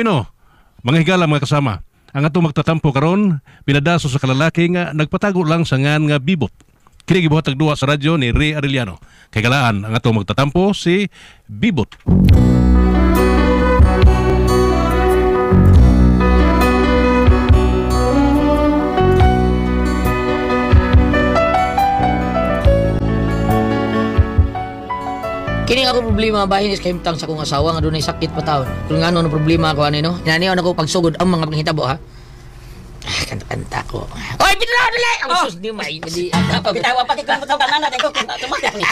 Bueno, mga higala mga kasama, ang ato magtatampo karon pinadaso sa kalalaki nga nagpatago lang sa ngan nga bibot. Kini gibuhat tagduwa sa radyo ni Ray Arellano. Kay galaan ang ato magtatampo si Bibot. Kini ako problema bahin is kahimtang sa kong asawa nga dunay sakit pa taon. Kung ano problema ako ano no. Nani ako pagsugod ang mga panghitabo ha. Kanta-kanta ko. Oy, bitaw dali. Ang sus di may di. Bitaw pati ko taw kanana ko tumadak ni.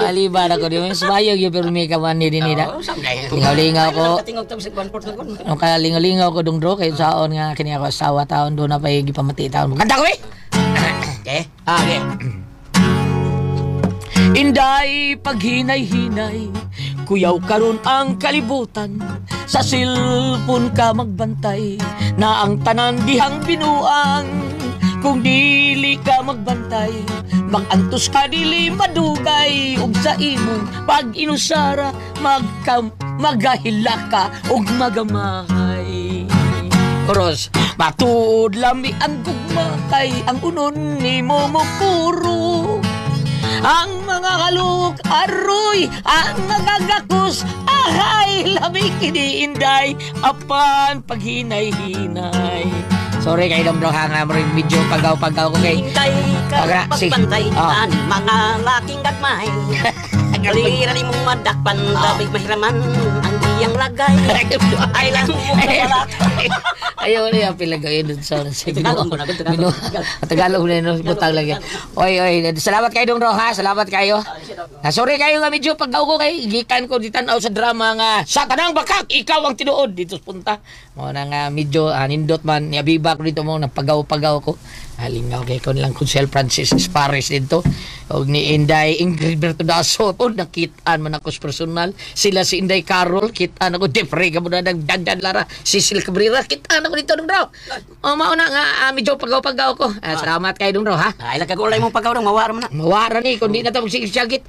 Maliban ako di mas bayog yung pero may kawan ni dinida. Lingaw-lingaw ko. Tingog tam sa kwanport ko. Ang kalingaw-lingaw ko dungdro kay saon nga kini ako asawa taon do na pa gipamati taon. Kanta ko eh. Okay. Okay. Inday paghinay-hinay, kuyaw karon ang kalibutan, sa silpon ka magbantay, na ang tanan dihang binuang. Kung dili ka magbantay, magantos ka dili madugay, ug sa imong pag-inusara, magahila ka ug magamahay. Koros, matuod lami ang gugma kay ang unon ni mo puro. Ang mga haluk aroy, ang mga gakus ahay, lamig kiniinday apan paghinay-hinay. Sorry kay Dom Bro, nga mo rin medyo pagaw-pagaw ko kay Hintay ka pagbantay ani mga laking gagmay. Galira ni mong madakpan dabig mahiraman ang iyang lagay. Ay lang ayaw na yung pilagay dun sa Tagalog na yun, butang lagi. Oy, salamat kayo Dong Bro ha, salamat kayo. Sorry kayo nga medyo paggaw ko kay gikan ko ditanaw sa drama nga sa tanang bakak, ikaw ang tinuod dito sa punta. Mo na nga medyo nindot man, niabiba ko dito mo, napagaw-pagaw ko. Halingaw kay ko nilang Consel Francis Espares dito. Og ni Inday Ingrid Bertudaso po, nakitaan man ako sa personal. Sila si Inday Carol, kitaan ako. Depre ka mo na nagdagdan Lara. Cecil Cabrera, kitaan ako dito Dong Bro. Mauna nga, medyo pagaw-pagaw ko. Salamat kayo Dong Bro ha. Ay lagkagulay mong pagaw Dong, mawara man na. Mawara ni, kundi na ito magsigit-sigit.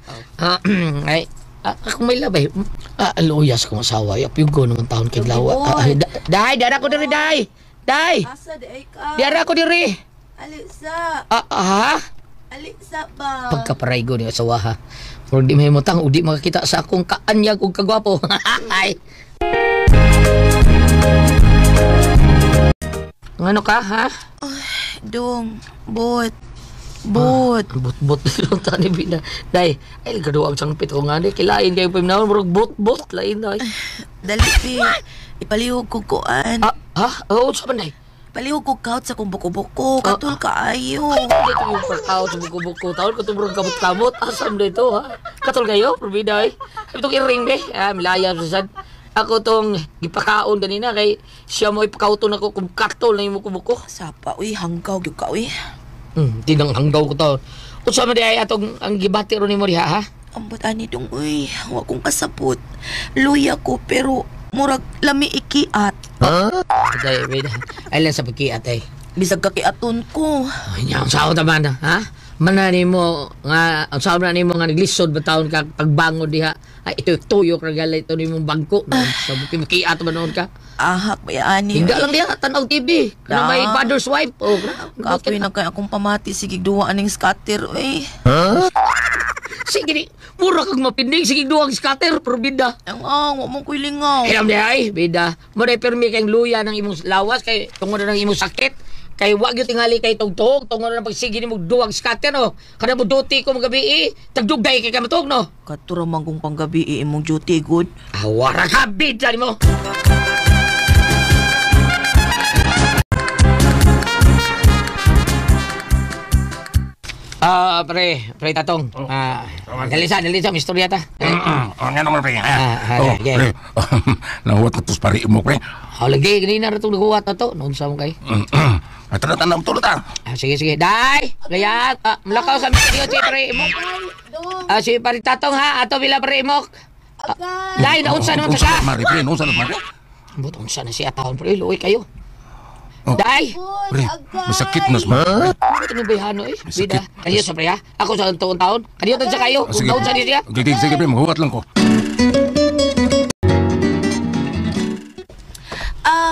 Ay, ako may labay. Aluyas kong asawa. Yapyugo naman taon kay lawa. Day, dara ko diri, Day. Day. Asa di ay ka? Dara ko diri. Alisa. Ha? Alisa ba? Pagkaparaygo ni asawa ha. Pero di may mutang, o di makakita sa akong kaanyag o kagwapo. Ay. Ano ka, ha? Dong, bot. Bot. Bot lang tani bina. Day, ay gaduwang sang pito nga ni. Kilain kayo paminaw, murag bot. Lain na. Dali, pi. Ipalihog ko kuan. Ha? Oo, sa panday. Palihog ko kaut sa kong buko-buko. Katul kaayo. Ay, dito yung pagkaot sa buko-buko. Taon ko tumurong kamot-kamot. Asam dito, ha? Katul kayo, probida, eh. Itong iring, be. Milaya sa sad. Ako tong ipakaon kanina kay siya mo ipakauton ako kung katul na yung buko-buko. Sapa, uy, hanggaw gyud ka, uy. Tinang hanggaw ko taon. Kung sama di ay atong ang gibati ron ni mo diha, ha? Ambot ani dong, uy. Wa kong kasapot. Luya ko, pero murag lami ikiat. Day, beda. Ay lang sa pagkiat, ay. Bisag kakiaton ko. Ay, ang sao naman, ha? Manani mo nga, ang sao na ni mo nga naglisod ba taon ka pagbangon diha. Ay, ito tuyo kagala ito ni mong bangko. Sa buki makiat ba noon ka? Ahak, bayani. Hindi lang diha, tanaw TV. Na may father's wife. Kapoy na kay akong pamati, sige duwa aning scatter, uy. Sige ni, mura kag mapindig. Sige duwag scatter, pero bida. Wa mong kuy lingaw. Hiram di ay, bida. Maray permi kayong luya ng imong lawas, kay tungod na ng imong sakit. Kay wag yung tingali kay tugtog, tungod na pagsige ni mo duwag scatter, no? Kada mo duty ko magabi, tagdugday kay kamatog, no? Katuramang kong panggabi, imong duty, good. Awara ka, bida ni mo. Pre Tatong. Dalisa, istorya ta. Nga naman, pre. Pre. Nahuwat na tos pari mo, pre. Lagi, ganina na itong nakuwat na to. Noon sa mo kay. At na tulot, ha? Sige. Day! Gayat! Malakaw sa mga si pre mo. Si pari Tatong, ha? Ato bila pre mo. Day, naunsa naman sa siya. Mari, pre. Naunsa naman, pre. Unsa na siya taon, pre. Luoy kayo. Day! Pre, masakit na sa Ito ni Bayhano eh. Bida. Kanyo sa pre ha? Ako sa taon-taon. Kanyo sa kayo. Kung taon sa niya. Sige, pre. Mahuwat lang ko.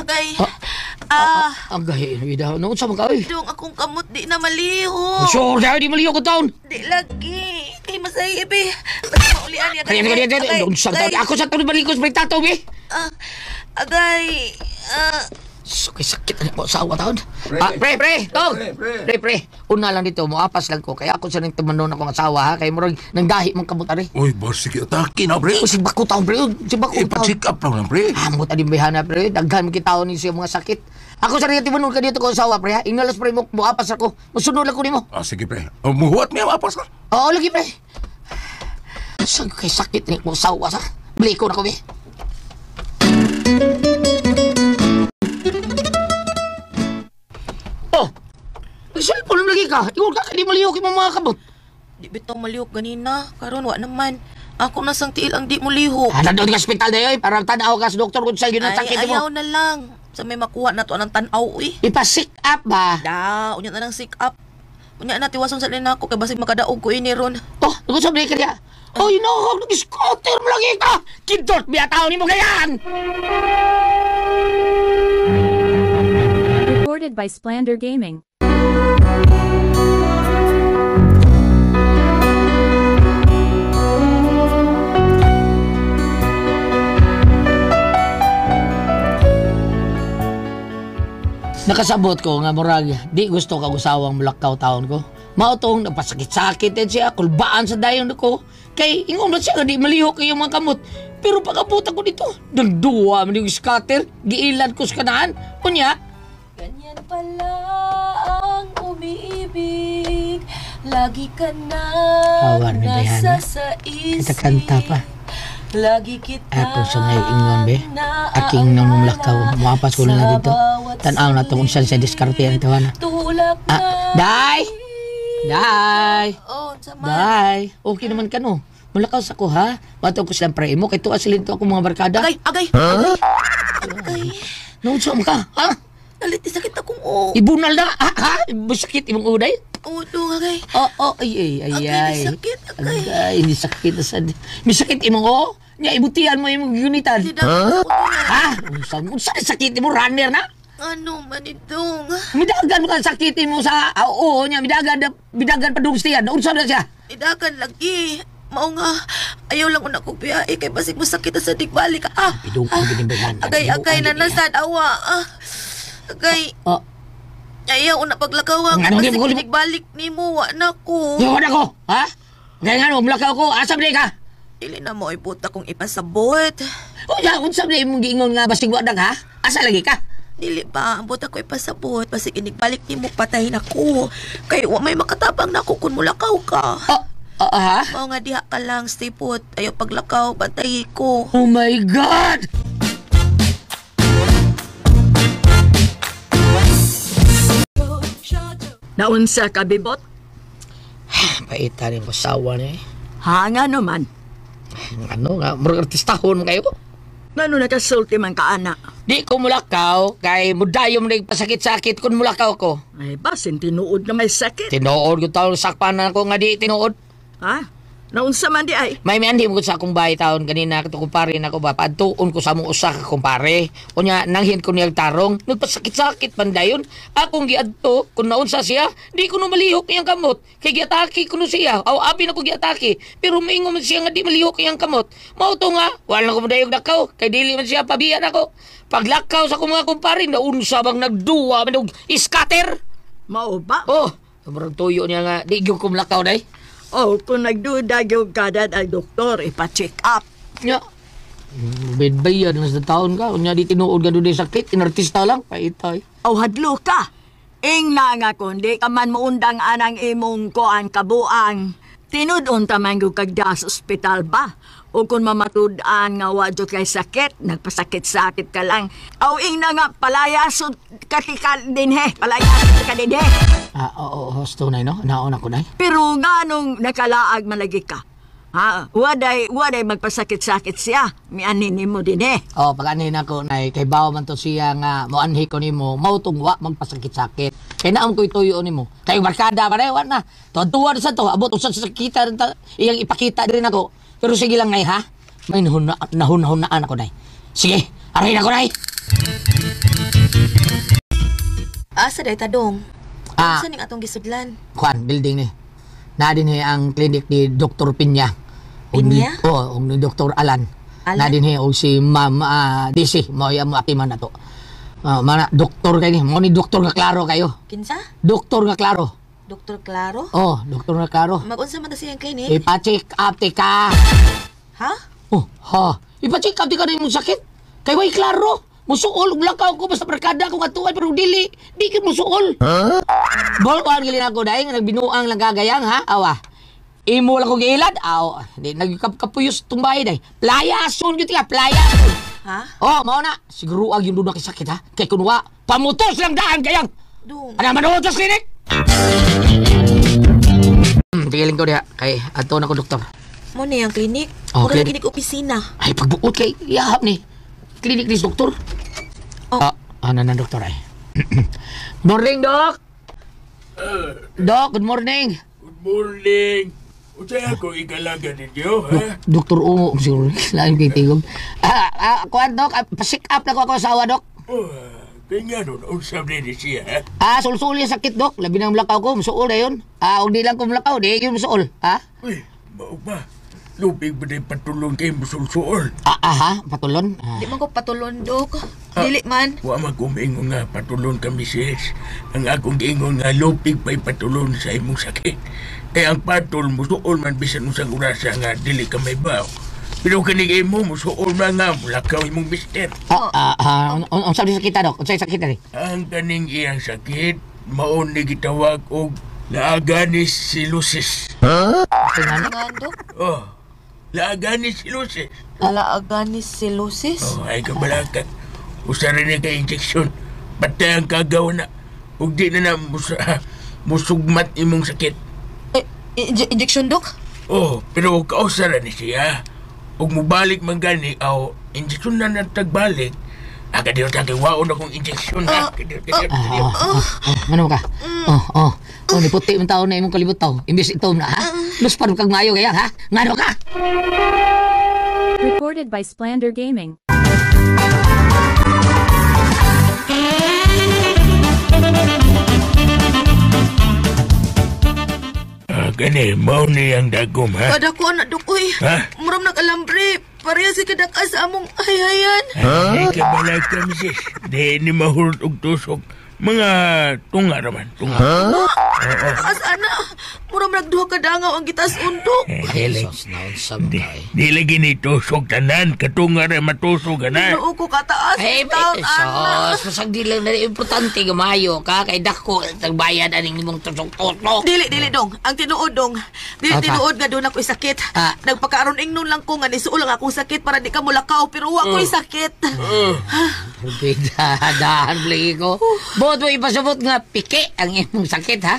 Kay... Ang gahi, ida. Noon sa mga ay. Dong akong kamot di na maliho. Sure, dahil di maliyo ko taon. Di lagi. Kay masaya, be. Basta maulian niya. Kaya, noon sa taon. Ako sa taon balik ko sa tato, be. Agay. Sakit po sa awa taon. Pre, Tong. Pre. Una lang dito, muapas lang ko. Kaya ako sa nang tumanon akong asawa, ha. Kaya murag nanggahi mong kamot, ari. Uy, boss, sige, atake na, pre. O, si Bako taon, pre. Si Bako taon. Ipa-check up lang, pre. Mo tadi bayana, pre. Daghan mo kita ni siya mga sakit. Ako sa rin timanon ka dito ko asawa, pre, ha. Ingnalas, pre, muapas ako. Musunod lang ko nimo. Sige, pre. Muhuat niya, mapas ka. Oo, lagi, pre. Saan kay sakit ni mo asawa, sa? Bili ko na ko, be. Oh! May cellphone lagi ka. Iwan ka, di maliyok yung mga kabot. Di bitaw malihok ganina. Karon wa naman. Ako nasang tiil ang di mo lihok. Nandun ka hospital dayo, para tanaw ka sa doktor kung sa'yo yung sakit mo. Ayaw na lang. Sa may makuha na to anang tanaw, eh. Ipa-sick up ba? Unya na lang sick up. Unya na tiwasong sa lina ko kay basig makadaog ko ini ron. Oh, nag-sabi ka niya. Oh, inuhog, nag-scooter mo lagi ka. Kidot, biya tao ni mo gayan. Recorded by Splander Gaming. Nakasabot ko nga murag di gusto kag usawang mulakaw taon ko. Mao tong napasakit-sakit din siya, kulbaan sa dayon ko. Kay ingon na siya nga di malihok kay mga kamot. Pero pag-abutan ko dito, nagduwa man yung scatter, giilan ko sa kanaan. Kunya, ganyan pala ang umiibig. Lagi ka na Awan ni Diana. nasa sa isip. kita kanta pa. Lagi kita Ako sa ngay ingon be. Aking nang mulakaw, mapas ko na dito. Tanaw na to kung saan siya diskarte ang tawana. tulak na. Day! Day! Oh, sama. Day! Okay naman ka no. Mulakaw sa ko ha. Bato ko silang pre mo. Kay tuwa silin to ako mga barkada. Agay. Naunsa mo ka? Ha? Dalit sakit akong o. Ibunal na? Ha? Masakit imong uday? Udo, agay. Ay. Agay, sakit, agay. Agay, hindi sakit na sad. May sakit imong o? Nya, ibutihan mo imong gunitan. Didagan ako na. Ha? Unsa sakit mo? Runner na? Ano man itong? Midagan mo ka sakit mo sa... Oo, nya, midagan pa dugstiyan. Unsa na siya? Didagan lagi. Mao nga, ayaw lang una kong biyahe kay basig mo sakit sa digbalik. Bidong ko binimbagan. Agay na nasad awa. Agay. Oh, Ayaw una paglakaw Ang ako ano, basig di mo- digbalik ni mo. Wa na ko. yun ako. Ha? Gaya nga no, mulakaw ko. Asam di ka? Dili na mo ibuta kong ipasabot. O ya, unsa di mong giingon nga basig wadag ha? Asa lagi ka? Dili pa, ang buta ko ipasabot. Basig inigbalik ni mo patayin ako. Kay wa may makatabang na ako kung mulakaw ka. Ha? Mao nga diha ka lang, stay put. Ayaw paglakaw, bantay ko. Oh my God! Naunsa ka bibot? Paita rin ko sawa niya eh. Ha nga naman. Ano nga, murag artistahon kayo. Ngano nakasulti man ka anak? Di ko mulakaw, kay mudayom na pasakit-sakit kung mulakaw ko. Ay basin tinuod na may sakit. Tinuod ko taon sakpanan ko nga di tinuod. Ha? Naunsa man di ay? May miandim ko sa akong bahay taon kanina kato kumpare na ko ba padtuon ko sa mong usa ka kumpare. Unya nanghin ko niyang tarong, nagpasakit-sakit pandayon. Akong giadto kun naunsa siya, di ko no malihok iyang kamot. Kay giatake ko no siya. Aw abi na ko giatake. Pero maingon man siya nga di malihok iyang kamot. Mao to nga, wala ko madayog nakaw kay dili man siya pabiyan ako. Paglakaw sa akong mga kumpare, naunsa bang nagduwa man og scatter. Mao ba? Oh, sobrang tuyo niya nga di gyud ko mulakaw day. Oh, kung nagduda yung kadad ay doktor, ipa-check up. Nya. Bedbayan na sa taon ka. Unya di tinuod ka doon sakit. Inartista lang. Paitay. O hadlo ka. Ing na nga kundi ka man muundang anang imong koan kabuang. Tinudon taman yung kagda sa ospital ba? O kung mamatudan nga wadyo kay sakit, nagpasakit-sakit ka lang. Aw ing na nga palayasod katika din he. Palayasod ka din he. Oo, hosto na no? Naon ako na. Pero nganong nakalaag malagi ka? Ha? Waday magpasakit-sakit siya. Mianin mo din eh. Oh, pag anin ako na kay bawa man to siya nga moanhi ko nimo, mautungwa magpasakit-sakit. Kay naam ko ituyo nimo. Kay barkada pareho na. Tuwa sa to, abot usad sa sakita rin iyang ipakita din ako. Pero sige lang ngay ha. May nahunahunaan ako nay. Sige, aray na ko nay. Asa day tadong? Ah. Asa ning atong gisudlan? Kwan, building ni. Na din ang clinic ni Dr. Pinya. Pinya? Oo, ni Dr. Alan. Alan? Na din o si Ma'am DC, mo mo atiman na to. Mana doktor kayo ni, mo ni doktor nga klaro kayo. Kinsa? Doktor nga klaro. Dr. Claro? Oh, doktor nga klaro. Mag-unsa man ta siyang klinik? Ipa-check up ti ka. Ha? Oh, ha. Ipa-check up ti ka rin mong sakit. Kay way klaro. Musuol, ulakaw ko basta barkada ko katuan pero di ka musuol. Huh? Bolwan gilin ako dahil nagbinuang lang kagayang ha, awa. Imo lang ko gilad, aw. Di nagkapuyos tumbay day. Playason gyud ka, playason. Ha? Oh, mao na. Siguro ang yung doon nakisakit ha. Kay kunwa, pamutos lang daan gayang. Dong. Ano manood sa klinik? Tigiling ko diha kay ato na ko doktor. Mo ni ang klinik? Oh, Mura klinik. klinik opisina. Ay pagbuot kay yahap ni. Klinik ni doktor. Oh. Ano na doktor ay? Morning, Doc. Doc, good morning. Good morning. Unsay ako ikalaga ninyo, ha? Doktor Umo, siguro. Lain kay tigog. Kuan, Doc. Pasik up na ko ako asawa, Doc. Oh, kanya nun, usap din siya, ha? Sul-sul yung sakit, Doc. Labi ng mulakaw ko. Musuol na yun. Huwag di lang ko mulakaw. Di yun musuol. Ha? Uy, mau ba? Lupig ba din patulong kayo musul-suol? Ha? Patulon? Di man ko patulon, Dok. Dili man. Wa magumingon nga patulong kami, sis. Ang akong giingon nga lupig pa'y patulong sa imong sakit. Kaya ang patol musuol man bisan usang urasa nga dili ka may baw. Pero kanig imo musuol man nga mulakaw imong mister. Ang sabi sakit, Doc? Ang sabi sakit na rin? Ang kaning iyang sakit, maon ni gitawag og laaganis-silusis. Nga, Dok. Oh, laaganis-silusis. Laaganis-silusis? Oh, ay kabalaka. Usa rin ka injeksyon. Patay ang kagawa na. Ug di na musugmat imong sakit. Injection, Dok? Oh, pero kausara ni siya. Ug mubalik man gani, injeksyon na natagbalik. Kadiyo tayo waon akong injeksyon ha. Ano ka? Ni puti mong taon na imong kalibot tao. Imbis ito na ha? Luspad kag mayo kaya ha? Ngano ka? Recorded by Splander Gaming. Gani, mau ni ang dagom ha? Kada ko na, Dok. Uy, Ha? muram nag-alambre. Pareha si kadak sa among hayayan. Ay kabalaka misis. Di ni mahurot og tusok. Mga tunga raman, tunga. Asa na? Muram nagduha ka dangaw ang gitas undok. Di lagi ni tusok tanan. Katunga rin matusok ganan. Noo ko kataas. Ay, Taon, ana. masag di lang na importante gamayo ka kay dako tagbayad aning imong tusok-tusok. Dili, dong. Ang tinuod, dong. Dili, Asa? tinuod nga doon ako'y sakit. Nagpakaaron ingnon lang ko nga nisuol ang akong sakit para di ka mulakaw. Pero wa ko'y sakit. Dahan bligi ko. Buot mo ipasabot nga piki ang imong sakit ha?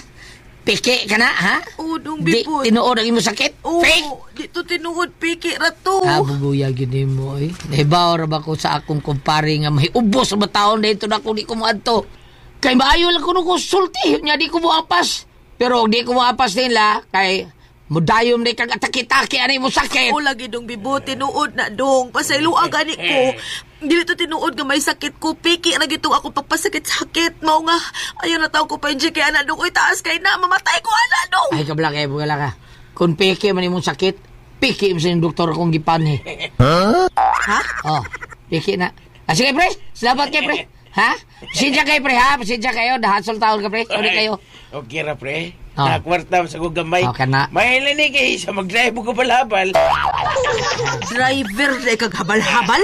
Piki ka na ha? Oo, dong, Di bipod. tinuod ang imong sakit? Oo, Fake! dito tinuod, piki rato. Bubuya gini mo eh. Nahibaw ra ba ko sa akong kumpare nga may ubos sa bataon dito na kung di ko maadto. Kay maayo lang ko nung konsulti. Nya di ko muapas. Pero di ko muapas nila kay mudayom na kang ataki-taki ano yung sakit. Oo, lagi dong bibo, tinuod na dong. Pasayluwa gani ko. Dili to tinuod nga may sakit ko. Piki na gitong ako pagpasakit-sakit. Mao nga, ayaw na tao ko pa kay ana dong. Uy, taas kay na, mamatay ko ana dong. Ay kabla kay bugala ka. Kung piki man imong sakit, piki mo sa yung doktor akong gipanhi. Ha? Oh, piki na. Sige pre, salamat kay pre. Ha? Pasensya kayo pre ha, pasensya kayo. Dahansol taon ka pre, sorry kayo. Okay ra pre. Oh. Nakwarta sa kong gamay. Okay na. Mahilan ni kay sa mag-drive ko balabal. Driver na kaghabal-habal?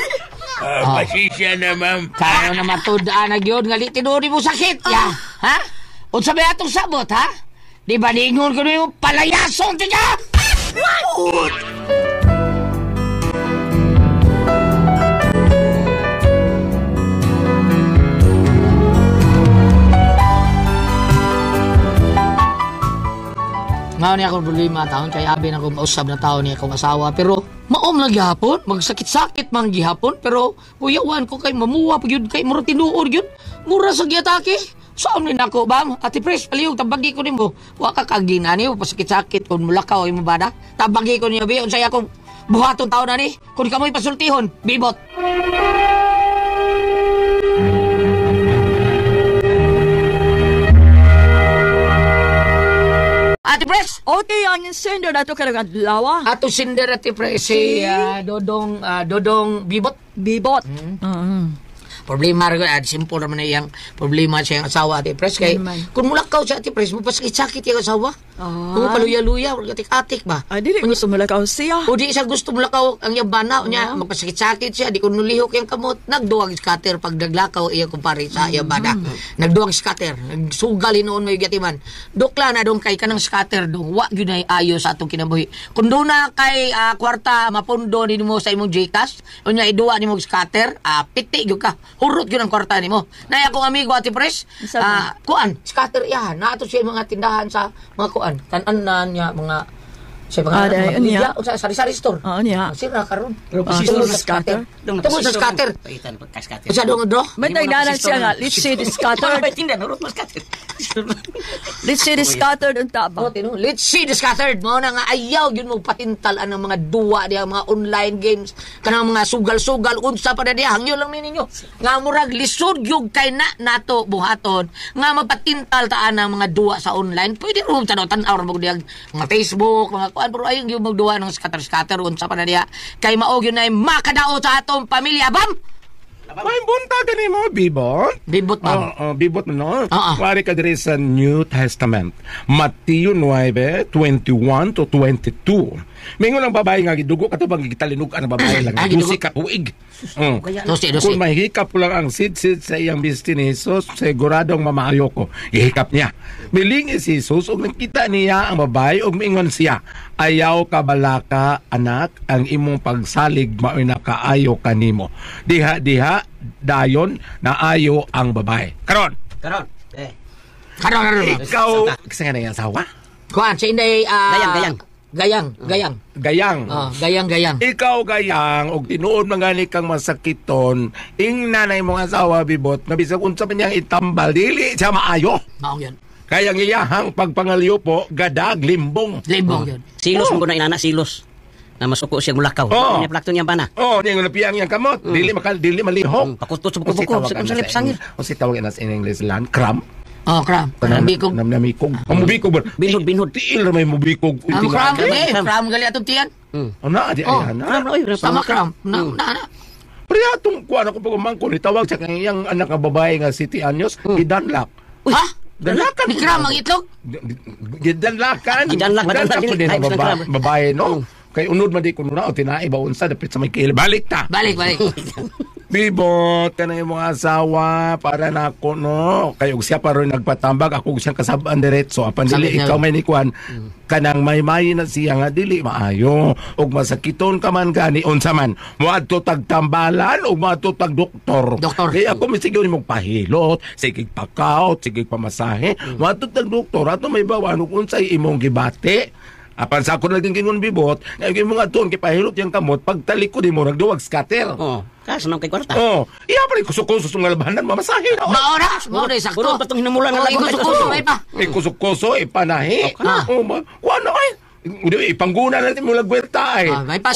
Pasensya na ma'am. Kaya na matudaan na yun, ngali tinuri mo sakit, ya. Ha? Unsa ba atong sabot, ha? Di ba ningon ko yung palayasong tiga? Ngayon niya akong problema taon, kaya abi na akong mausap na taon niya akong asawa. Pero maom lang gihapon, magsakit-sakit mang gihapon. Pero kuyawan ko kay mamuwa pag yun, kay mura tinuod yun. Mura sa giatake. Saan ni nako ba? Ate Pres, palihog, tabagi ko nimo. Wa ka kagina niyo, pasakit-sakit kung mulakaw yung mabada. Tabagi ko niyo, biyon saya akong buhaton taon na ni. Kung ka mo'y pasultihon, bibot. Okay, ang sender na ito kalagang lawa. Ato sinder ati pre si Dodong Bibot. Bibot. Problema rin, simple naman na iyang problema sa iyang asawa, Ate Pres. Kaya, kung mulakaw siya, Ate Pres, mapasakit-sakit yung asawa. Kung paluya-luya, atik-atik ba? Di gusto mulakaw siya. O di siya gusto mulakaw ang iyang bana, niya, magpasakit-sakit siya, di ko nulihok yung kamot. Nagduwag scatter pag naglakaw iyang kumpare sa iyang bana. Nagduwag scatter, nagsugal noon may gatiman. Dukla na dong kay kanang scatter dong, wag yun ay ayo sa atong kinabuhi. Kung doon na kay kwarta, mapundo ni mo sa imong Gcash, o niya, iduwa ni mo scatter, piti yun ka. Hurot yun ang kwarta ni mo. Naya akong amigo, Ate Pres, kuan, scatter yan. Naato siya mga tindahan sa mga kuan. Tanan na niya mga sa mga media o sa sari-sari store. Niya. Sira karon. Tungod sa scatter. Tungod sa scatter. Paitan pagka-scatter. Sa dong do. May tagdanan siya nga, let's say the scattered. Tindan, urot mas scatter. Let's say the scattered unta ba? Let's see the scattered. Mo na nga ayaw yun mo patintalan ng mga duwa diya, mga online games, kanang mga sugal-sugal, unsa pa na diya, hangyo lang ninyo. Nga murag lisod yung kay na nato buhaton, nga mapatintal taan ng mga duwa sa online. Pwede rin tanaw-tanaw mo diya, mga Facebook, mga kuan, pero ayong yung magduwa ng scatter-scatter, unsa pa na diya. Kay maog yun ay makadao sa atong pamilya, bam! May bunta gani mo, Bibot? Bibot, ma'am. Bibot mo, no? Wari ka diri sa New Testament. Matthew 9:21 to 22. Mingon ang babae nga gidugo katubang gitalinugan ang babae lang. Dusi ka tuig. Dosi. Kung mahikap lang ang sid-sid sa iyang bisti ni Jesus, siguradong mamaayo ko. Ihikap niya. Milingi si Jesus ug nakita niya ang babae ug miingon siya, ayaw ka balaka, anak, ang imong pagsalig mao'y nakaayo kanimo. Diha dayon na ayo ang babae. Karon. Karon. Ikaw, kasi nga na yung asawa? Kuan, sa inday, Gayang. Ikaw gayang, og tinuod mangani kang masakiton, ing nanay mong asawa, Bibot, na bisag unsa man niyang itambal, dili siya maayo. Maong yan. Kaya ang iyahang pagpangalyo po, gadag, limbong. Limbong yun. Silos mo ko na inana, silos. Na masuko siya mulakaw. Niya plakto niya bana. Niya napiyang niyang kamot. Dili malihok. Pakutot sa buko-buko. Sa kung salip sangir. O si tawag na sa English land, cramp. Cram. Namikog. Namikog. Ang mubikog ba? Binhod. Tiil na may mubikog. Ang cram gali atong tiyan. Di ay na. Sama cram. Na. Priya atong kuwan ako pagumangko, itawag sa kanyang anak nga babae nga City Anyos, idanlak. Ha? Danlakan. Ni cram ang itlog? Gidanlakan. Gidanlak po din ang babae, no? Kay unod man di ko nuna o tinai ba unsa dapit sa may kail. Balik ta. Balik. Bibot ka na yung mga asawa para na ako, no? Kayo siya pa rin nagpatambag, ako siyang kasabaan diretso. Apan dili, ikaw may nikuan, kanang may na siya nga, dili maayo. Og masakiton ka man gani, unsa man, muadto tagtambalan o muadto tag doktor. Kaya ako may sige mong pahilot, sige pakaot, sige pamasahe, muadto tag doktor, ato may bawan, unsay imong gibate. Apan sa ako naging kingon, Bibot, ngayon mga tuon, kipahilot yung kamot, pagtalikod mo, nagduwag scatter. Kaso nang kay kwarta. Iya pa rin kusok-kuso sa labanan, mamasahe na. Maoras, sakto. Puro patong hinamulan ng lagot. Kusok-kuso, may pa. Kusok-kuso, panahi. Kuha na ay. Ipangguna natin mo lagwerta ay. May pa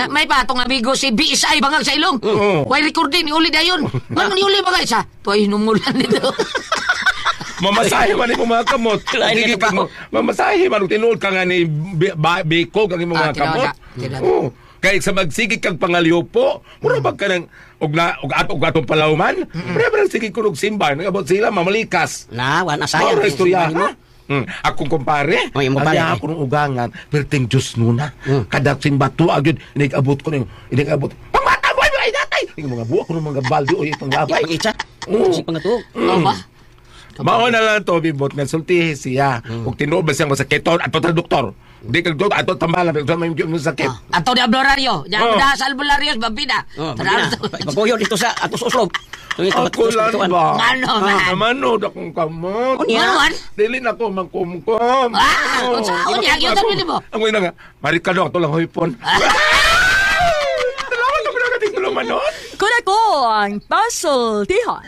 may pa itong amigo si BSI bangag sa ilong. May recording, ni uli dayon. Ano ni uli bangag sa? Tuay hinumulan nito. Mamasahe man yung mga kamot. Mamasahe man, tinuod ka nga ni Biko kang yung mga kamot. Kaya sa magsigig kang pangalyo po, mura ba ka ng atong palauman? Pero sige ko simba, nagabot sila, mamalikas. Wan asaya. Istorya, ha? Akong kumpare, kaya ako ng ugangan, perting Diyos nuna. Kadak simbato, agad, inigabot ko na yung, pangmata mo, ay natay! Yung mga buwa ko ng mga baldi o yung panglabay. Pang-itsa? Sige pangato. Mao na lang to, Bibot, nga sultihi siya. Kung tinuod ba siyang masakiton, ato ta doktor. Hindi kag doktor, ato tambalan, pero may sakit. Ato di ablorario, diyan da sa albularyo, babida. Papuyo dito sa ato sa uslog. Ako lang ba? Mano man? Mano, dakong kamot. Mano man? Dili na ko mangkumkum. Unsa yun dili mo? Ang ina nga, marikado ato lang hoypon. Salamat na natin tulungan no. Kuna ko ang puzzle, Tihon.